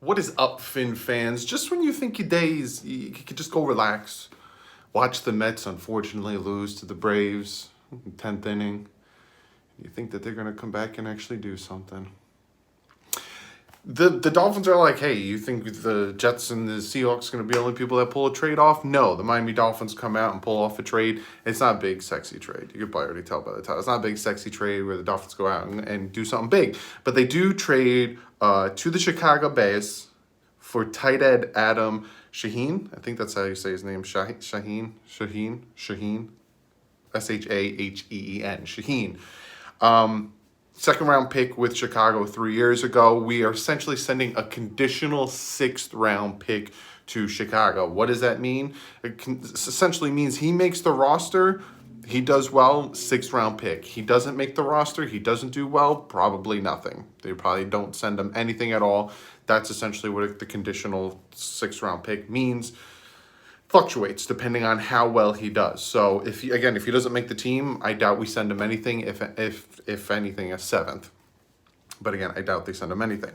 What is up, Finn fans? Just when you think your days, you could just go relax. Watch the Mets, unfortunately, lose to the Braves in 10th inning. You think that they're going to come back and actually do something. The Dolphins are like, hey, you think the Jets and the Seahawks are going to be the only people that pull a trade off? No, the Miami Dolphins come out and pull off a trade. It's not a big, sexy trade. You could probably already tell by the title. It's not a big, sexy trade where the Dolphins go out and do something big. But they do trade to the Chicago Bears for tight end Adam Shaheen. I think that's how you say his name. Shaheen. S-H-A-H-E-E-N. Shaheen. Second round pick with Chicago 3 years ago. We are essentially sending a conditional 6th round pick to Chicago. What does that mean? It essentially means he makes the roster, he does well, 6th round pick. He doesn't make the roster, he doesn't do well, probably nothing. They probably don't send him anything at all. That's essentially what the conditional 6th round pick means. Fluctuates depending on how well he does. So if he doesn't make the team, I doubt we send him anything. If anything, a 7th. But again, I doubt they send him anything.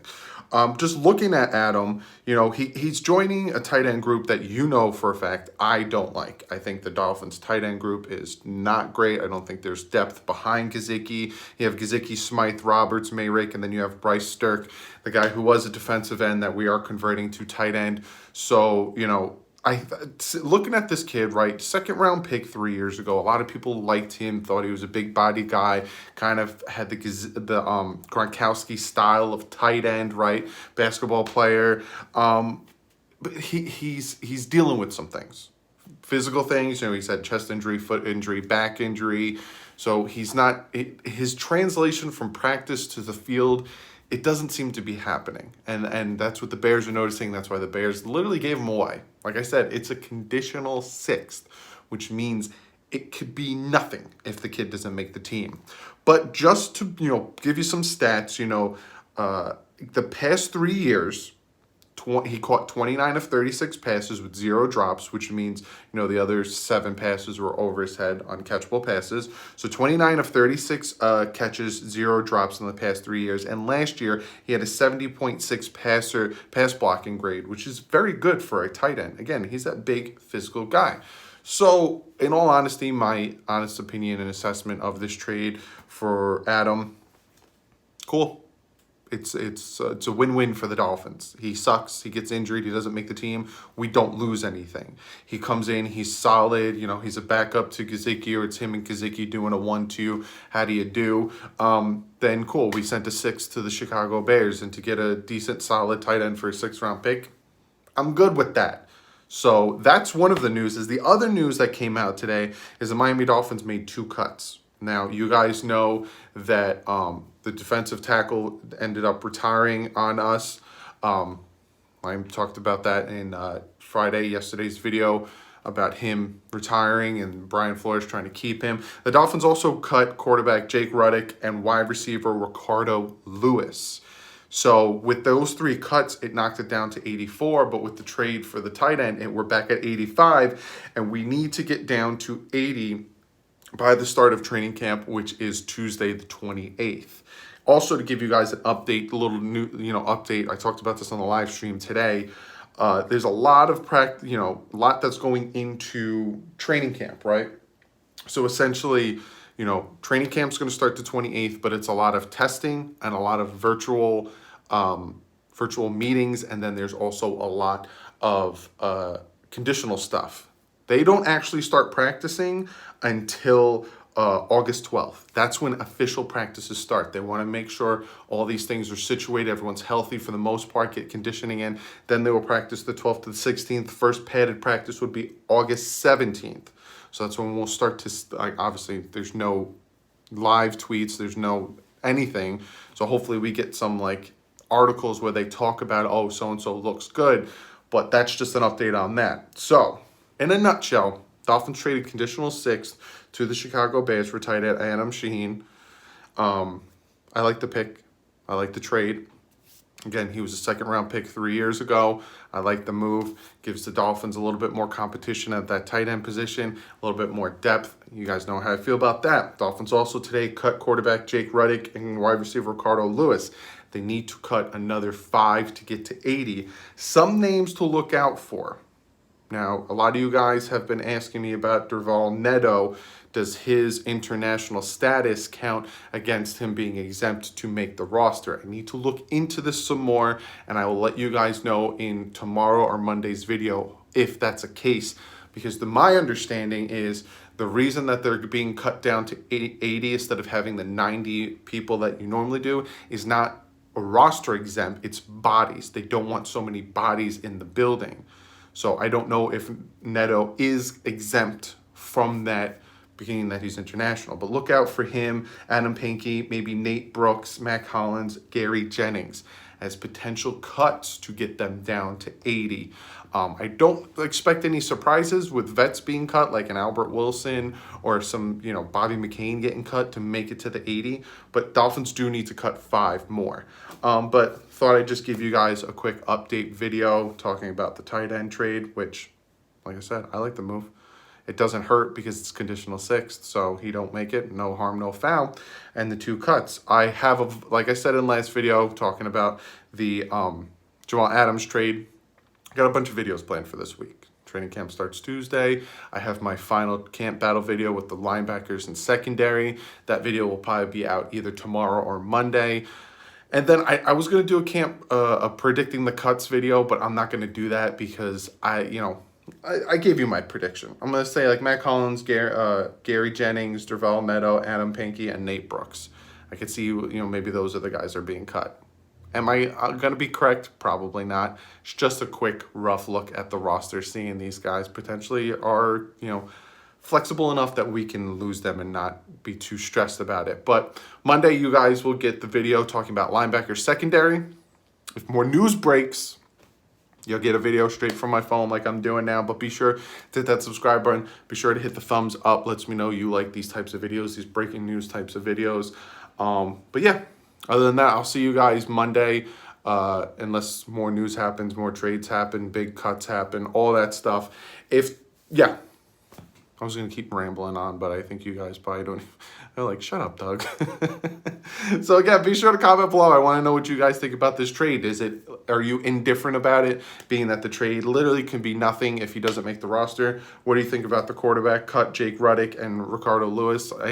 Just looking at Adam, he's joining a tight end group that for a fact I don't like. I think the Dolphins tight end group is not great. I don't think there's depth behind Gesicki. You have Gesicki, Smythe, Roberts, Mayrick, and then you have Bryce Stirk, the guy who was a defensive end that we are converting to tight end. So, looking at this kid, right, 2nd round pick 3 years ago, a lot of people liked him, thought he was a big body guy, kind of had the Gronkowski style of tight end, right, basketball player. But he's dealing with some things, physical things. He's had chest injury, foot injury, back injury. So his translation from practice to the field, it doesn't seem to be happening. And that's what the Bears are noticing. That's why the Bears literally gave him away. Like I said, it's a conditional 6th, which means it could be nothing if the kid doesn't make the team. But just to, give you some stats, the past 3 years, he caught 29 of 36 passes with 0 drops, which means, the other 7 passes were over his head, uncatchable passes. So 29 of 36 catches, 0 drops in the past 3 years. And last year, he had a 70.6 pass blocking grade, which is very good for a tight end. Again, he's that big physical guy. So in all honesty, my honest opinion and assessment of this trade for Adam, cool. It's a win-win for the Dolphins. He sucks. He gets injured. He doesn't make the team. We don't lose anything. He comes in. He's solid. He's a backup to Gesicki, or it's him and Gesicki doing a 1-2. How do you do? Then cool. We sent a 6 to the Chicago Bears, and to get a decent, solid tight end for a 6th round pick, I'm good with that. So that's one of the news. The other news that came out today is the Miami Dolphins made 2 cuts. Now, you guys know that the defensive tackle ended up retiring on us. I talked about that in yesterday's video, about him retiring and Brian Flores trying to keep him. The Dolphins also cut quarterback Jake Ruddick and wide receiver Ricardo Lewis. So with those 3 cuts, it knocked it down to 84. But with the trade for the tight end, we're back at 85. And we need to get down to 80 by the start of training camp, which is Tuesday the 28th. Also, to give you guys an update, a little new, update. I talked about this on the live stream today. There's a lot of practice, a lot that's going into training camp, right? So essentially, training camp's going to start the 28th, but it's a lot of testing and a lot of virtual meetings, and then there's also a lot of conditional stuff. They don't actually start practicing until August 12th. That's when official practices start. They want to make sure all these things are situated, everyone's healthy for the most part, get conditioning in. Then they will practice the 12th to the 16th. First padded practice would be August 17th. So that's when we'll start to, obviously, there's no live tweets, there's no anything. So hopefully we get some articles where they talk about, oh, so-and-so looks good. But that's just an update on that. So, in a nutshell, Dolphins traded conditional 6th to the Chicago Bears for tight end Adam Shaheen. I like the pick. I like the trade. Again, he was a 2nd round pick 3 years ago. I like the move. Gives the Dolphins a little bit more competition at that tight end position, a little bit more depth. You guys know how I feel about that. Dolphins also today cut quarterback Jake Ruddick and wide receiver Ricardo Lewis. They need to cut another 5 to get to 80. Some names to look out for. Now, a lot of you guys have been asking me about Derval Neto. Does his international status count against him being exempt to make the roster? I need to look into this some more, and I will let you guys know in tomorrow or Monday's video if that's a case. Because my understanding is the reason that they're being cut down to 80 instead of having the 90 people that you normally do is not a roster exempt, it's bodies. They don't want so many bodies in the building. So I don't know if Neto is exempt from that, beginning that he's international. But look out for him, Adam Pankey, maybe Nate Brooks, Mac Hollins, Gary Jennings as potential cuts to get them down to 80. I don't expect any surprises with vets being cut, like an Albert Wilson or some, Bobby McCain getting cut to make it to the 80. But Dolphins do need to cut 5 more. But thought I'd just give you guys a quick update video talking about the tight end trade, which, like I said, I like the move. It doesn't hurt because it's conditional 6th, so he don't make it, no harm, no foul. And the 2 cuts. I have, like I said in last video, talking about the Jamal Adams trade. I got a bunch of videos planned for this week. Training camp starts Tuesday. I have my final camp battle video with the linebackers and secondary. That video will probably be out either tomorrow or Monday. And then I was going to do a camp predicting the cuts video, but I'm not going to do that because I gave you my prediction. I'm going to say like Matt Collins, Gary Jennings, Derval Neto, Adam Pankey, and Nate Brooks. I could see, maybe those are the guys that are being cut. Am I going to be correct? Probably not. It's just a quick, rough look at the roster, seeing these guys potentially are, flexible enough that we can lose them and not be too stressed about it. But Monday, you guys will get the video talking about linebacker secondary. If more news breaks, you'll get a video straight from my phone like I'm doing now. But be sure to hit that subscribe button. Be sure to hit the thumbs up. Lets me know you like these types of videos, these breaking news types of videos. But yeah, other than that, I'll see you guys Monday. Unless more news happens, more trades happen, big cuts happen, all that stuff. I was going to keep rambling on, but I think you guys probably don't. They're like, shut up, Doug. So again, be sure to comment below. I want to know what you guys think about this trade. Are you indifferent about it, being that the trade literally can be nothing if he doesn't make the roster? What do you think about the quarterback cut, Jake Ruddick and Ricardo Lewis? I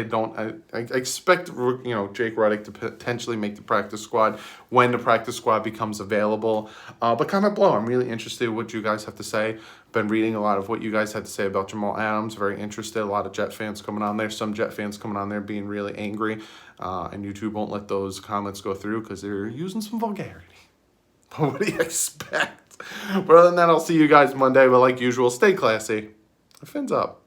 expect, Jake Ruddick to potentially make the practice squad when the practice squad becomes available. But comment below. I'm really interested in what you guys have to say. Been reading a lot of what you guys had to say about Jamal Adams. Very interested. A lot of Jet fans coming on there. Some Jet fans coming on there being really angry. And YouTube won't let those comments go through because they're using some vulgarity. But what do you expect? But other than that, I'll see you guys Monday. But like usual, stay classy. Fins up.